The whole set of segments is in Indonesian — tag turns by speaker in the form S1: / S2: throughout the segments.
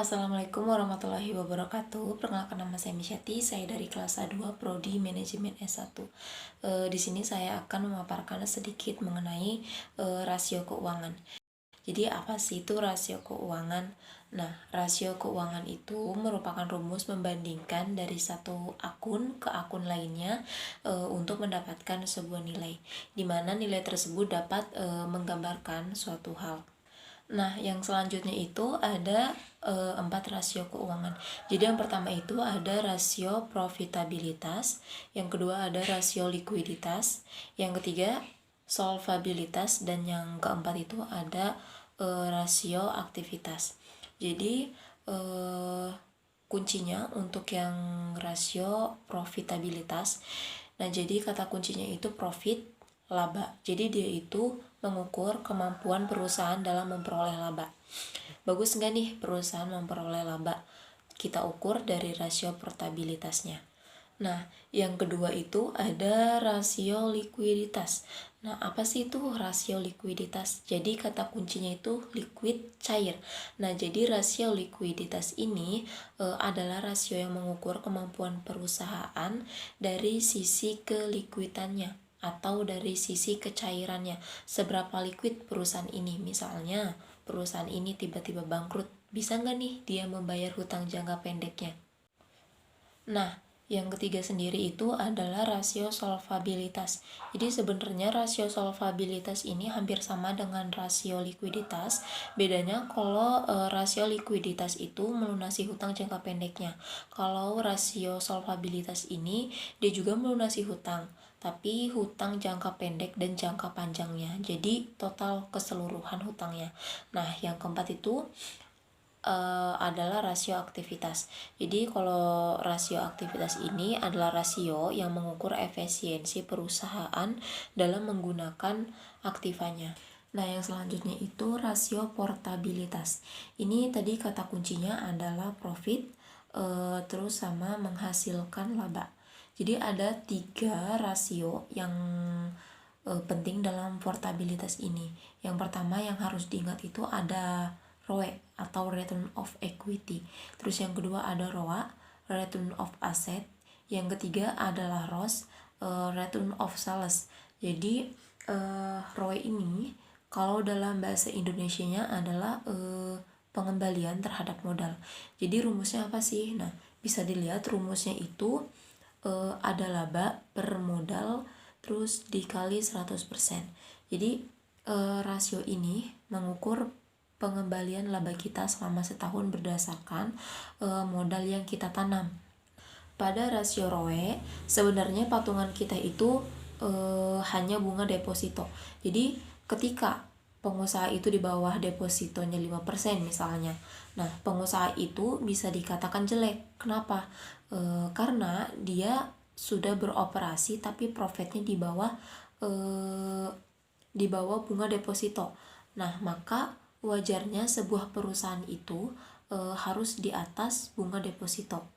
S1: Assalamualaikum warahmatullahi wabarakatuh. Perkenalkan, nama saya Misyati, saya dari kelas A2 Prodi Manajemen S1. Di sini saya akan memaparkan sedikit mengenai rasio keuangan. Jadi apa sih itu rasio keuangan? Nah, rasio keuangan itu merupakan rumus membandingkan dari satu akun ke akun lainnya untuk mendapatkan sebuah nilai, di mana nilai tersebut dapat menggambarkan suatu hal. Nah, yang selanjutnya itu ada 4 rasio keuangan. Jadi yang pertama itu ada rasio profitabilitas, yang kedua ada rasio likuiditas, yang ketiga solvabilitas, dan yang keempat itu ada rasio aktivitas. Jadi kuncinya untuk yang rasio profitabilitas, nah jadi kata kuncinya itu profit, laba. Jadi dia itu mengukur kemampuan perusahaan dalam memperoleh laba. Bagus nggak nih perusahaan memperoleh laba? Kita ukur dari rasio portabilitasnya. Nah, yang kedua itu ada rasio likuiditas. Nah, apa sih itu rasio likuiditas? Jadi kata kuncinya itu liquid, cair. Nah, jadi rasio likuiditas ini adalah rasio yang mengukur kemampuan perusahaan dari sisi kelikuidannya atau dari sisi kecairannya. Seberapa liquid perusahaan ini? Misalnya, perusahaan ini tiba-tiba bangkrut, bisa nggak nih dia membayar hutang jangka pendeknya? Nah, yang ketiga sendiri itu adalah rasio solvabilitas. Jadi sebenarnya rasio solvabilitas ini hampir sama dengan rasio likuiditas. Bedanya kalau rasio likuiditas itu melunasi hutang jangka pendeknya. Kalau rasio solvabilitas ini dia juga melunasi hutang, tapi hutang jangka pendek dan jangka panjangnya. Jadi total keseluruhan hutangnya. Nah, yang keempat itu adalah rasio aktivitas. Jadi kalau rasio aktivitas ini adalah rasio yang mengukur efisiensi perusahaan dalam menggunakan aktivanya. Nah, yang selanjutnya itu rasio portabilitas. Ini tadi kata kuncinya adalah profit, terus sama menghasilkan laba. Jadi ada 3 rasio yang penting dalam portabilitas ini. Yang pertama yang harus diingat itu ada ROE atau Return of Equity. Terus yang kedua ada ROA, Return of Asset. Yang ketiga adalah ROS, Return of Sales. Jadi ROE ini kalau dalam bahasa Indonesianya adalah pengembalian terhadap modal. Jadi rumusnya apa sih? Nah, bisa dilihat rumusnya itu ada laba per modal terus dikali 100%. Jadi rasio ini mengukur pengembalian laba kita selama setahun berdasarkan modal yang kita tanam. Pada rasio ROE, sebenarnya patungan kita itu hanya bunga deposito. Jadi ketika pengusaha itu di bawah depositonya 5% misalnya. Nah, pengusaha itu bisa dikatakan jelek. Kenapa? Karena dia sudah beroperasi tapi profitnya di bawah bunga deposito. Nah, maka wajarnya sebuah perusahaan itu harus di atas bunga deposito.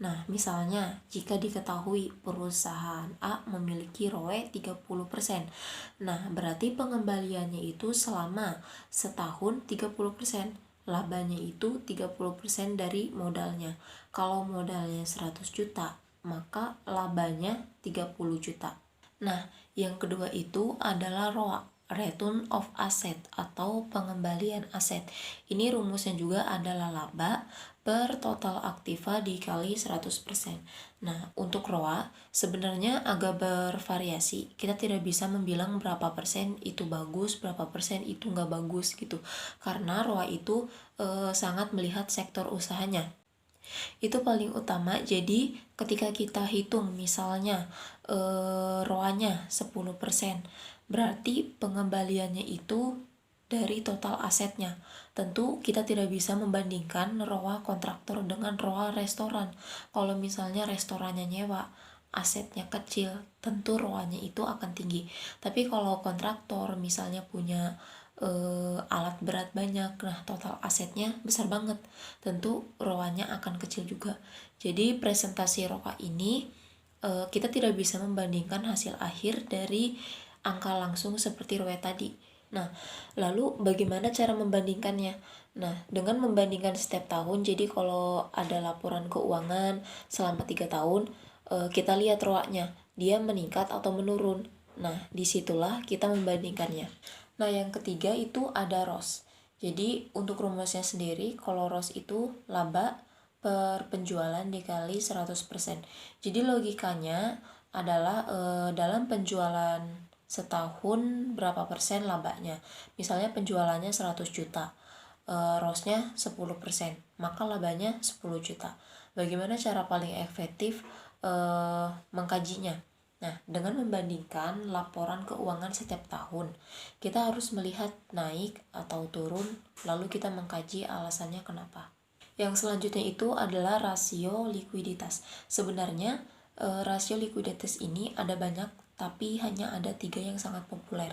S1: Nah, misalnya jika diketahui perusahaan A memiliki ROE 30%. Nah, berarti pengembaliannya itu selama setahun 30%. Labanya itu 30% dari modalnya. Kalau modalnya 100 juta, maka labanya 30 juta. Nah, yang kedua itu adalah ROA, Return of Asset atau pengembalian aset. Ini rumusnya juga adalah laba per total aktiva dikali 100%. Nah, untuk ROA sebenarnya agak bervariasi. Kita tidak bisa membilang berapa persen itu bagus, berapa persen itu nggak bagus gitu. Karena ROA itu sangat melihat sektor usahanya. Itu paling utama. Jadi ketika kita hitung misalnya ROA-nya 10%, berarti pengembaliannya itu dari total asetnya. Tentu kita tidak bisa membandingkan ROA kontraktor dengan ROA restoran. Kalau misalnya restorannya nyewa, asetnya kecil, tentu ROA-nya itu akan tinggi. Tapi kalau kontraktor misalnya punya alat berat banyak, nah total asetnya besar banget, tentu ROA-nya akan kecil juga. Jadi presentasi ROA ini kita tidak bisa membandingkan hasil akhir dari angka langsung seperti ROE tadi. Nah, lalu bagaimana cara membandingkannya? Nah, dengan membandingkan setiap tahun, jadi kalau ada laporan keuangan selama 3 tahun, kita lihat ROA-nya, dia meningkat atau menurun. Nah, disitulah kita membandingkannya. Nah, yang ketiga itu ada ROS. Jadi, untuk rumusnya sendiri, kalau ROS itu laba per penjualan dikali 100%. Jadi, logikanya adalah dalam penjualan setahun berapa persen labanya. Misalnya penjualannya 100 juta, ROS-nya 10%, maka labanya 10 juta. Bagaimana cara paling efektif mengkajinya? Nah, dengan membandingkan laporan keuangan setiap tahun, kita harus melihat naik atau turun, lalu kita mengkaji alasannya kenapa. Yang selanjutnya itu adalah rasio likuiditas. Sebenarnya rasio likuiditas ini ada banyak, tapi hanya ada 3 yang sangat populer.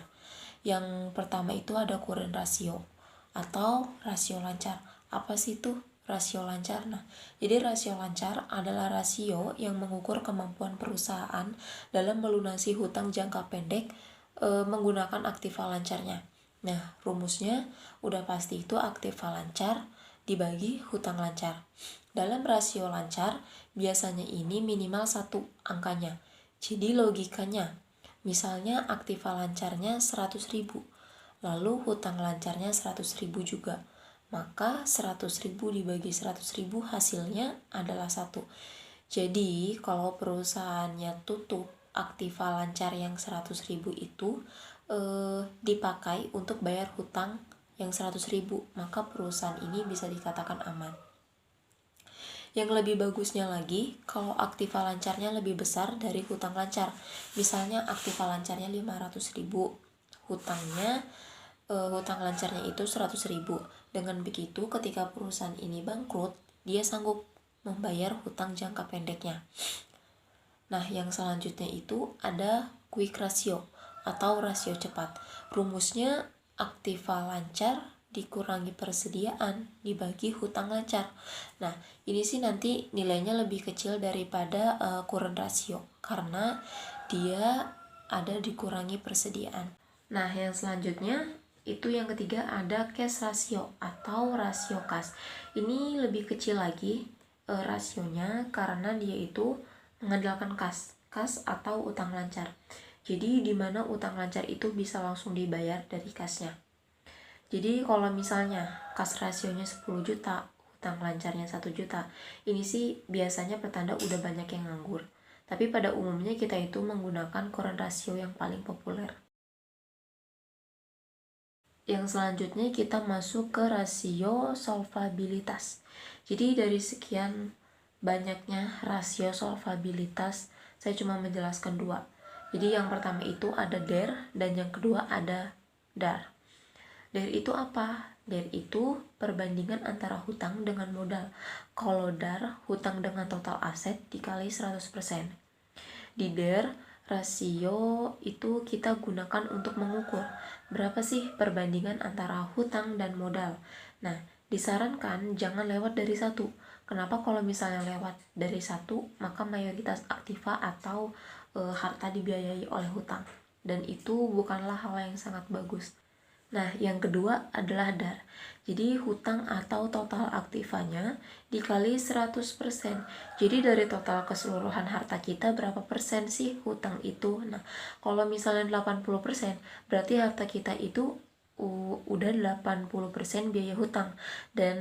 S1: Yang pertama itu ada current ratio atau rasio lancar. Apa sih itu rasio lancar? Nah, jadi rasio lancar adalah rasio yang mengukur kemampuan perusahaan dalam melunasi hutang jangka pendek menggunakan aktiva lancarnya. Nah, rumusnya udah pasti itu aktiva lancar dibagi hutang lancar. Dalam rasio lancar, biasanya ini minimal 1 angkanya. Jadi logikanya, misalnya aktiva lancarnya 100.000, lalu hutang lancarnya 100.000 juga. Maka 100.000 dibagi 100.000 hasilnya adalah 1. Jadi kalau perusahaannya tutup aktiva lancar yang 100.000 itu dipakai untuk bayar hutang yang 100.000, maka perusahaan ini bisa dikatakan aman. Yang lebih bagusnya lagi, kalau aktiva lancarnya lebih besar dari hutang lancar. Misalnya aktiva lancarnya 500.000, hutang lancarnya itu 100.000. Dengan begitu, ketika perusahaan ini bangkrut, dia sanggup membayar hutang jangka pendeknya. Nah, yang selanjutnya itu ada quick ratio atau rasio cepat. Rumusnya aktiva lancar dikurangi persediaan dibagi hutang lancar. Nah, ini sih nanti nilainya lebih kecil daripada current ratio karena dia ada dikurangi persediaan. Nah, yang selanjutnya itu yang ketiga ada cash ratio atau rasio kas. Ini lebih kecil lagi rasionya karena dia itu mengandalkan kas atau utang lancar. Jadi di mana utang lancar itu bisa langsung dibayar dari kasnya. Jadi kalau misalnya kas rasionya 10 juta, hutang lancarnya 1 juta, ini sih biasanya pertanda udah banyak yang nganggur. Tapi pada umumnya kita itu menggunakan current ratio yang paling populer. Yang selanjutnya kita masuk ke rasio solvabilitas. Jadi dari sekian banyaknya rasio solvabilitas, saya cuma menjelaskan 2. Jadi yang pertama itu ada DER dan yang kedua ada DAR. DER itu apa? DER itu perbandingan antara hutang dengan modal. Kalau DAR, hutang dengan total aset dikali 100%. Di DER, rasio itu kita gunakan untuk mengukur berapa sih perbandingan antara hutang dan modal. Nah, disarankan jangan lewat dari 1. Kenapa? Kalau misalnya lewat dari 1, maka mayoritas aktiva atau harta dibiayai oleh hutang. Dan itu bukanlah hal yang sangat bagus. Nah, yang kedua adalah DAR. Jadi hutang atau total aktivanya dikali 100%. Jadi dari total keseluruhan harta kita berapa persen sih hutang itu? Nah, kalau misalnya 80%, berarti harta kita itu udah 80% biaya hutang. Dan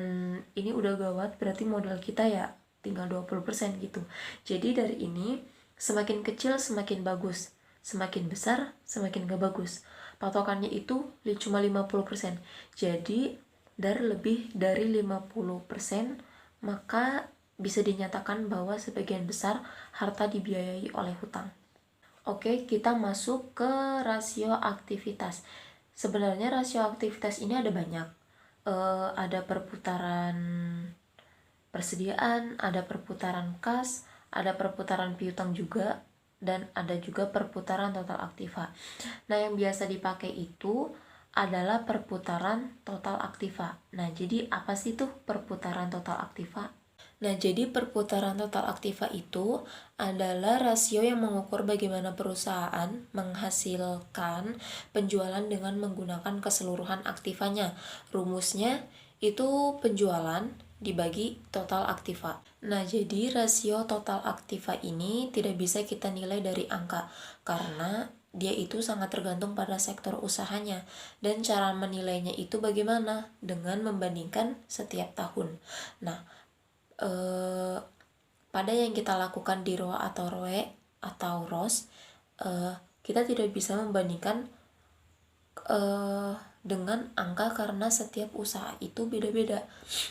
S1: ini udah gawat, berarti modal kita ya tinggal 20% gitu. Jadi dari ini semakin kecil semakin bagus, semakin besar semakin gak bagus. Patokannya itu cuma 50%. Jadi dari lebih dari 50%, maka bisa dinyatakan bahwa sebagian besar harta dibiayai oleh hutang. Oke, kita masuk ke rasio aktivitas. Sebenarnya rasio aktivitas ini ada banyak. Ada perputaran persediaan, ada perputaran kas, ada perputaran piutang juga, dan ada juga perputaran total aktiva. Nah, yang biasa dipakai itu adalah perputaran total aktiva. Nah, jadi apa sih tuh perputaran total aktiva? Nah, jadi perputaran total aktiva itu adalah rasio yang mengukur bagaimana perusahaan menghasilkan penjualan dengan menggunakan keseluruhan aktivanya. Rumusnya itu penjualan dibagi total aktiva. Nah, jadi rasio total aktiva ini tidak bisa kita nilai dari angka karena dia itu sangat tergantung pada sektor usahanya, dan cara menilainya itu bagaimana? Dengan membandingkan setiap tahun. Nah, pada yang kita lakukan di ROA atau ROE atau ROS, kita tidak bisa membandingkan dengan angka karena setiap usaha itu beda-beda.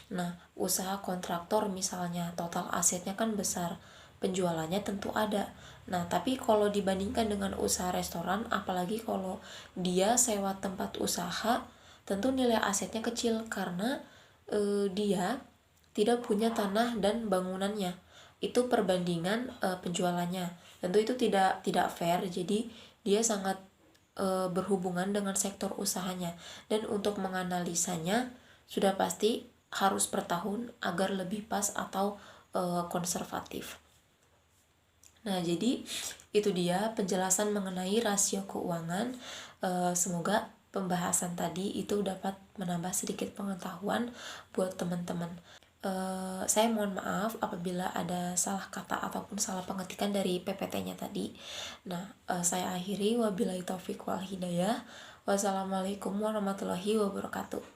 S1: Nah, usaha kontraktor misalnya total asetnya kan besar, penjualannya tentu ada. Nah, tapi kalau dibandingkan dengan usaha restoran, apalagi kalau dia sewa tempat usaha, tentu nilai asetnya kecil karena dia tidak punya tanah dan bangunannya. Itu perbandingan penjualannya. Tentu itu tidak fair. Jadi dia sangat berhubungan dengan sektor usahanya, dan untuk menganalisanya sudah pasti harus per tahun agar lebih pas atau konservatif. Nah, jadi itu dia penjelasan mengenai rasio keuangan. Semoga pembahasan tadi itu dapat menambah sedikit pengetahuan buat teman-teman. Saya mohon maaf apabila ada salah kata ataupun salah pengetikan dari PPT-nya tadi. Nah, saya akhiri, wabillahi taufik wal hidayah. Wassalamualaikum warahmatullahi wabarakatuh.